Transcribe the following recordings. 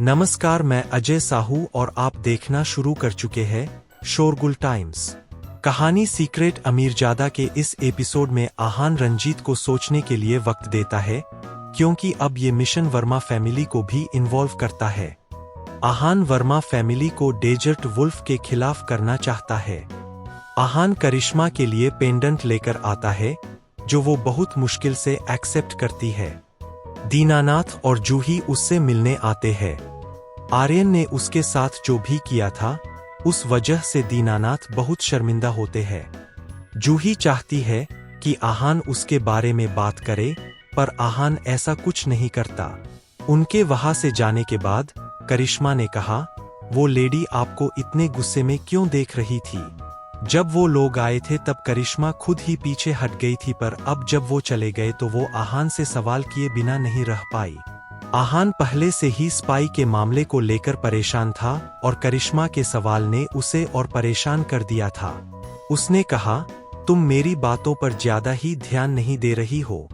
नमस्कार, मैं अजय साहू और आप देखना शुरू कर चुके हैं शोरगुल टाइम्स। कहानी सीक्रेट अमीरजादा के इस एपिसोड में आहान रंजीत को सोचने के लिए वक्त देता है, क्योंकि अब ये मिशन वर्मा फैमिली को भी इन्वॉल्व करता है। आहान वर्मा फैमिली को डेजर्ट वुल्फ के खिलाफ करना चाहता है। आहान करिश्मा के लिए पेंडेंट लेकर आता है, जो वो बहुत मुश्किल से एक्सेप्ट करती है। दीनानाथ और जूही उससे मिलने आते हैं। आर्यन ने उसके साथ जो भी किया था, उस वजह से दीनानाथ बहुत शर्मिंदा होते हैं। जूही चाहती है कि आहान उसके बारे में बात करे, पर आहान ऐसा कुछ नहीं करता। उनके वहां से जाने के बाद करिश्मा ने कहा, वो लेडी आपको इतने गुस्से में क्यों देख रही थी? जब वो लोग आए थे तब करिश्मा खुद ही पीछे हट गई थी, पर अब जब वो चले गए तो वो आहान से सवाल किए बिना नहीं रह पाई। आहान पहले से ही स्पाई के मामले को लेकर परेशान था और करिश्मा के सवाल ने उसे और परेशान कर दिया था। उसने कहा, तुम मेरी बातों पर ज्यादा ही ध्यान नहीं दे रही हो।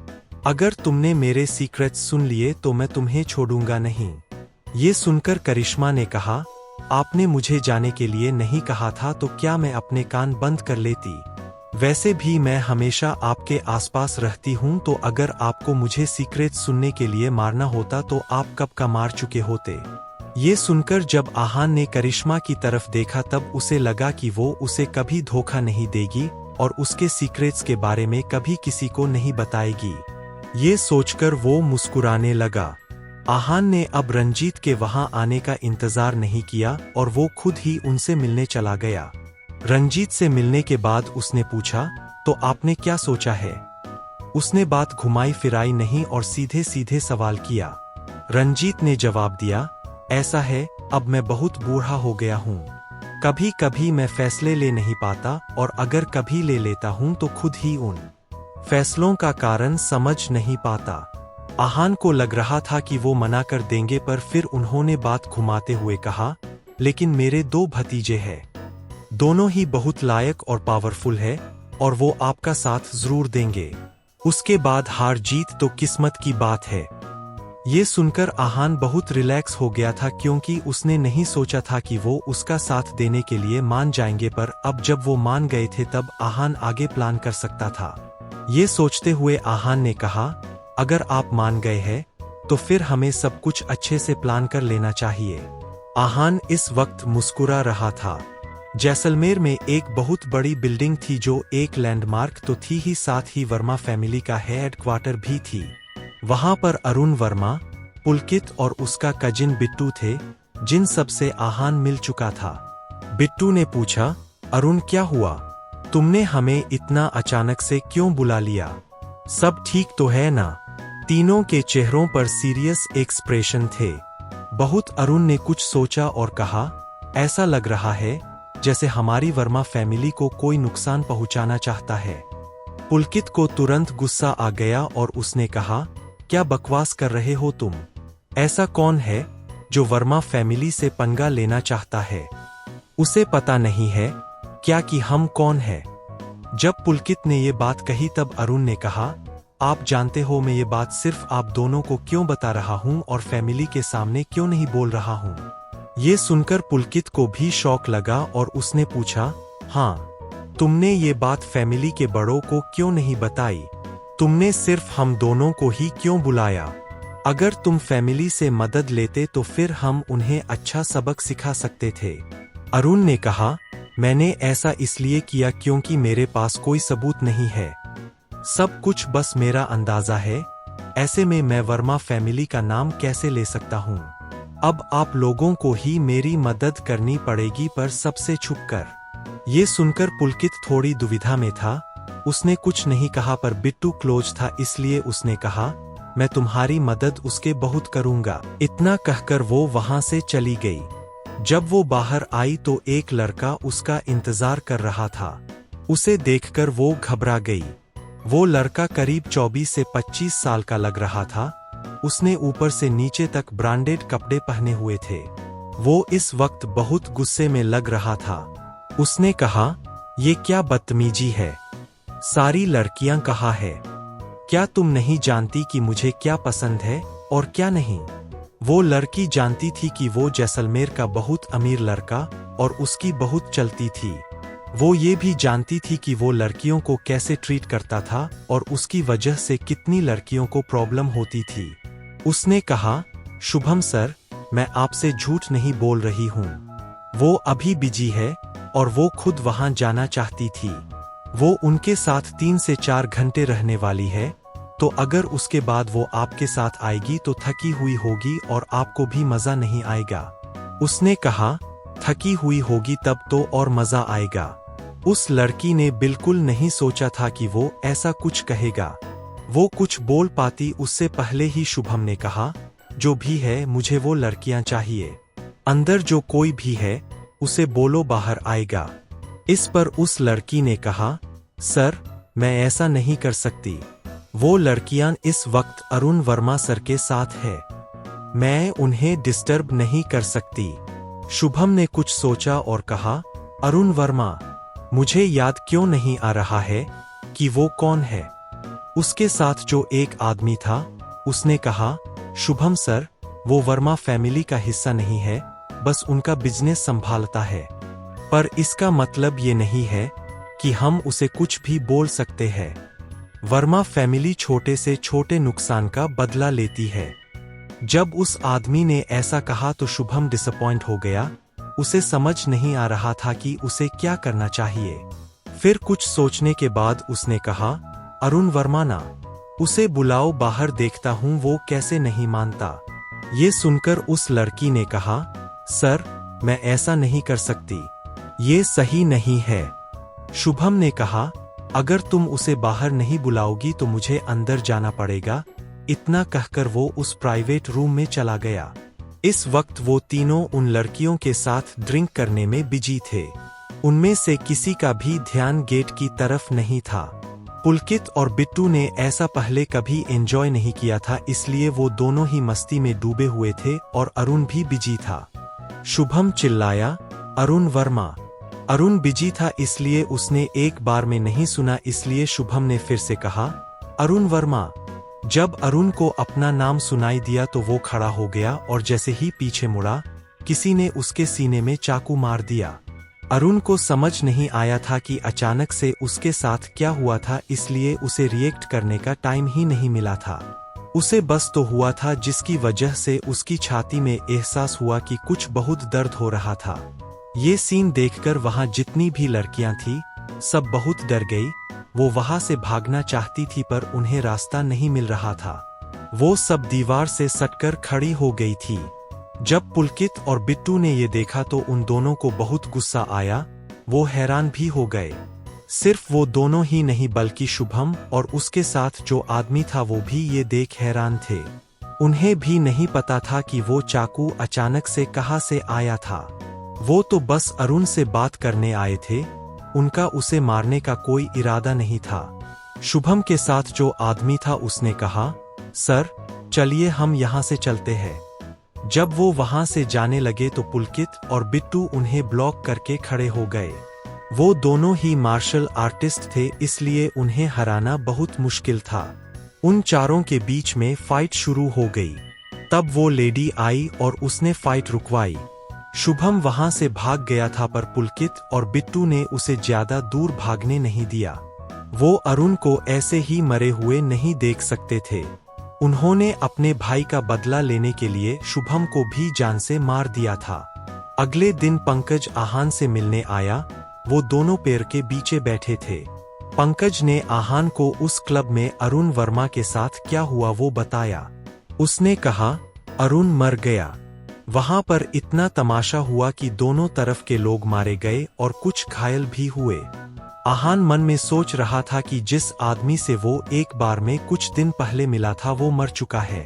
अगर तुमने मेरे सीक्रेट्स सुन लिए तो मैं तुम्हें छोड़ूंगा नहीं। ये सुनकर करिश्मा ने कहा, आपने मुझे जाने के लिए नहीं कहा था तो क्या मैं अपने कान बंद कर लेती? वैसे भी मैं हमेशा आपके आसपास रहती हूं, तो अगर आपको मुझे सीक्रेट सुनने के लिए मारना होता तो आप कब का मार चुके होते। ये सुनकर जब आहान ने करिश्मा की तरफ देखा तब उसे लगा कि वो उसे कभी धोखा नहीं देगी और उसके सीक्रेट्स के बारे में कभी किसी को नहीं बताएगी। ये सोचकर वो मुस्कुराने लगा। आहान ने अब रंजीत के वहां आने का इंतजार नहीं किया और वो खुद ही उनसे मिलने चला गया। रंजीत से मिलने के बाद उसने पूछा, तो आपने क्या सोचा है? उसने बात घुमाई फिराई नहीं और सीधे सीधे सवाल किया। रंजीत ने जवाब दिया, ऐसा है, अब मैं बहुत बूढ़ा हो गया हूँ। कभी कभी मैं फैसले ले नहीं पाता, और अगर कभी ले लेता हूँ तो खुद ही उन फैसलों का कारण समझ नहीं पाता। आहान को लग रहा था कि वो मना कर देंगे, पर फिर उन्होंने बात घुमाते हुए कहा, लेकिन मेरे 2 भतीजे हैं। दोनों ही बहुत लायक और पावरफुल है और वो आपका साथ जरूर देंगे। उसके बाद हार जीत तो किस्मत की बात है। ये सुनकर आहान बहुत रिलैक्स हो गया था, क्योंकि उसने नहीं सोचा था कि वो उसका साथ देने के लिए मान जाएंगे, पर अब जब वो मान गए थे तब आहान आगे प्लान कर सकता था। ये सोचते हुए आहान ने कहा, अगर आप मान गए हैं तो फिर हमें सब कुछ अच्छे से प्लान कर लेना चाहिए। आहान इस वक्त मुस्कुरा रहा था। जैसलमेर में एक बहुत बड़ी बिल्डिंग थी जो एक लैंडमार्क तो थी ही, साथ ही वर्मा फैमिली का हेडक्वार्टर भी थी। वहां पर अरुण वर्मा, पुलकित और उसका कजिन बिट्टू थे, जिन सबसे आहान मिल चुका था। बिट्टू ने पूछा, अरुण क्या हुआ? तुमने हमें इतना अचानक से क्यों बुला लिया? सब ठीक तो है ना? तीनों के चेहरों पर सीरियस एक्सप्रेशन थे। बहुत अरुण ने कुछ सोचा और कहा, ऐसा लग रहा है जैसे हमारी वर्मा फैमिली को कोई नुकसान पहुंचाना चाहता है। पुलकित को तुरंत गुस्सा आ गया और उसने कहा, क्या बकवास कर रहे हो तुम? ऐसा कौन है जो वर्मा फैमिली से पंगा लेना चाहता है? उसे पता नहीं है क्या कि हम कौन है? जब पुलकित ने ये बात कही तब अरुण ने कहा, आप जानते हो मैं ये बात सिर्फ आप दोनों को क्यों बता रहा हूँ और फैमिली के सामने क्यों नहीं बोल रहा हूँ। ये सुनकर पुलकित को भी शौक लगा और उसने पूछा, हाँ, तुमने ये बात फैमिली के बड़ों को क्यों नहीं बताई? तुमने सिर्फ हम दोनों को ही क्यों बुलाया? अगर तुम फैमिली से मदद लेते तो फिर हम उन्हें अच्छा सबक सिखा सकते थे। अरुण ने कहा, मैंने ऐसा इसलिए किया क्योंकि मेरे पास कोई सबूत नहीं है। सब कुछ बस मेरा अंदाजा है। ऐसे में मैं वर्मा फैमिली का नाम कैसे ले सकता हूँ? अब आप लोगों को ही मेरी मदद करनी पड़ेगी, पर सबसे छुपकर। ये सुनकर पुलकित थोड़ी दुविधा में था। उसने कुछ नहीं कहा, पर बिट्टू क्लोज था इसलिए उसने कहा, मैं तुम्हारी मदद उसके बहुत करूंगा। इतना कहकर वो वहां से चली गई। जब वो बाहर आई तो एक लड़का उसका इंतजार कर रहा था। उसे देखकर वो घबरा गई। वो लड़का करीब 24 से 25 साल का लग रहा था। उसने ऊपर से नीचे तक ब्रांडेड कपड़े पहने हुए थे। वो इस वक्त बहुत गुस्से में लग रहा था। उसने कहा, ये क्या बदतमीजी है? सारी लड़कियां कहाँ है? क्या तुम नहीं जानती कि मुझे क्या पसंद है और क्या नहीं? वो लड़की जानती थी कि वो जैसलमेर का बहुत अमीर लड़का और उसकी बहुत चलती थी। वो ये भी जानती थी कि वो लड़कियों को कैसे ट्रीट करता था और उसकी वजह से कितनी लड़कियों को प्रॉब्लम होती थी। उसने कहा, शुभम सर, मैं आपसे झूठ नहीं बोल रही हूँ। वो अभी बिजी है और वो खुद वहाँ जाना चाहती थी। वो उनके साथ 3 से 4 घंटे रहने वाली है, तो अगर उसके बाद वो आपके साथ आएगी तो थकी हुई होगी और आपको भी मज़ा नहीं आएगा। उसने कहा, थकी हुई होगी तब तो और मज़ा आएगा। उस लड़की ने बिल्कुल नहीं सोचा था कि वो ऐसा कुछ कहेगा। वो कुछ बोल पाती उससे पहले ही शुभम ने कहा, जो भी है मुझे वो लड़कियां चाहिए। अंदर जो कोई भी है उसे बोलो बाहर आएगा। इस पर उस लड़की ने कहा, सर, मैं ऐसा नहीं कर सकती। वो लड़कियां इस वक्त अरुण वर्मा सर के साथ है। मैं उन्हें डिस्टर्ब नहीं कर सकती। शुभम ने कुछ सोचा और कहा, अरुण वर्मा, मुझे याद क्यों नहीं आ रहा है कि वो कौन है। उसके साथ जो एक आदमी था, उसने कहा, शुभम सर, वो वर्मा फैमिली का हिस्सा नहीं है, बस उनका बिजनेस संभालता है। पर इसका मतलब ये नहीं है कि हम उसे कुछ भी बोल सकते हैं। वर्मा फैमिली छोटे से छोटे नुकसान का बदला लेती है। जब उस आदमी ने ऐसा कहा तो शुभम डिसअपॉइंट हो गया। उसे समझ नहीं आ रहा था कि उसे क्या करना चाहिए। फिर कुछ सोचने के बाद उसने कहा, अरुण वर्मा ना, उसे बुलाओ बाहर, देखता हूँ वो कैसे नहीं मानता। ये सुनकर उस लड़की ने कहा, सर, मैं ऐसा नहीं कर सकती, ये सही नहीं है। शुभम ने कहा, अगर तुम उसे बाहर नहीं बुलाओगी तो मुझे अंदर जाना पड़ेगा। इतना कहकर वो उस प्राइवेट रूम में चला गया। इस वक्त वो तीनों उन लड़कियों के साथ ड्रिंक करने में बिजी थे। उनमें से किसी का भी ध्यान गेट की तरफ नहीं था। पुलकित और बिट्टू ने ऐसा पहले कभी एंजॉय नहीं किया था, इसलिए वो दोनों ही मस्ती में डूबे हुए थे और अरुण भी बिजी था। शुभम चिल्लाया, अरुण वर्मा। अरुण बिजी था इसलिए उसने एक बार में नहीं सुना, इसलिए शुभम ने फिर से कहा, अरुण वर्मा। जब अरुण को अपना नाम सुनाई दिया तो वो खड़ा हो गया और जैसे ही पीछे मुड़ा, किसी ने उसके सीने में चाकू मार दिया। अरुण को समझ नहीं आया था कि अचानक से उसके साथ क्या हुआ था, इसलिए उसे रिएक्ट करने का टाइम ही नहीं मिला था। उसे बस तो हुआ था जिसकी वजह से उसकी छाती में एहसास हुआ कि कुछ बहुत दर्द हो रहा था। ये सीन देखकर वहां जितनी भी लड़कियां थी, सब बहुत डर गई। वो वहां से भागना चाहती थी पर उन्हें रास्ता नहीं मिल रहा था। वो सब दीवार से सटकर खड़ी हो गई थी। जब पुलकित और बिट्टू ने ये देखा तो उन दोनों को बहुत गुस्सा आया। वो हैरान भी हो गए। सिर्फ वो दोनों ही नहीं बल्कि शुभम और उसके साथ जो आदमी था वो भी ये देख हैरान थे। उन्हें भी नहीं पता था कि वो चाकू अचानक से कहां से आया था। वो तो बस अरुण से बात करने आए थे, उनका उसे मारने का कोई इरादा नहीं था। शुभम के साथ जो आदमी था उसने कहा, सर, चलिए हम यहाँ से चलते हैं। जब वो वहां से जाने लगे तो पुलकित और बिट्टू उन्हें ब्लॉक करके खड़े हो गए। वो दोनों ही मार्शल आर्टिस्ट थे, इसलिए उन्हें हराना बहुत मुश्किल था। उन चारों के बीच में फाइट शुरू हो गई। तब वो लेडी आई और उसने फाइट रुकवाई। शुभम वहां से भाग गया था पर पुलकित और बिट्टू ने उसे ज्यादा दूर भागने नहीं दिया। वो अरुण को ऐसे ही मरे हुए नहीं देख सकते थे। उन्होंने अपने भाई का बदला लेने के लिए शुभम को भी जान से मार दिया था। अगले दिन पंकज आहान से मिलने आया। वो दोनों पैर के बीचे बैठे थे। पंकज ने आहान को उस क्लब में अरुण वर्मा के साथ क्या हुआ वो बताया। उसने कहा, अरुण मर गया। वहां पर इतना तमाशा हुआ कि दोनों तरफ के लोग मारे गए और कुछ घायल भी हुए। आहान मन में सोच रहा था कि जिस आदमी से वो एक बार में कुछ दिन पहले मिला था वो मर चुका है।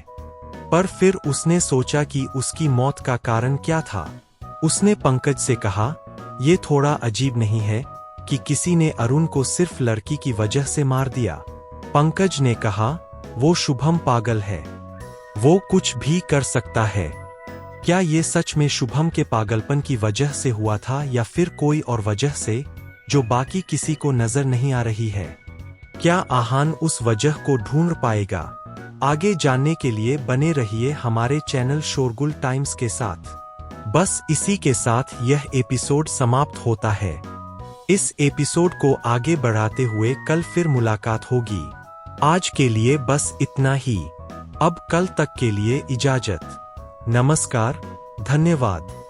पर फिर उसने सोचा कि उसकी मौत का कारण क्या था। उसने पंकज से कहा, ये थोड़ा अजीब नहीं है कि किसी ने अरुण को सिर्फ लड़की की वजह से मार दिया। पंकज ने कहा, वो शुभम पागल है, वो कुछ भी कर सकता है। क्या ये सच में शुभम के पागलपन की वजह से हुआ था या फिर कोई और वजह से जो बाकी किसी को नजर नहीं आ रही है? क्या आहान उस वजह को ढूंढ पाएगा? आगे जानने के लिए बने रहिए हमारे चैनल शोरगुल टाइम्स के साथ। बस इसी के साथ यह एपिसोड समाप्त होता है। इस एपिसोड को आगे बढ़ाते हुए कल फिर मुलाकात होगी। आज के लिए बस इतना ही। अब कल तक के लिए इजाजत। नमस्कार, धन्यवाद।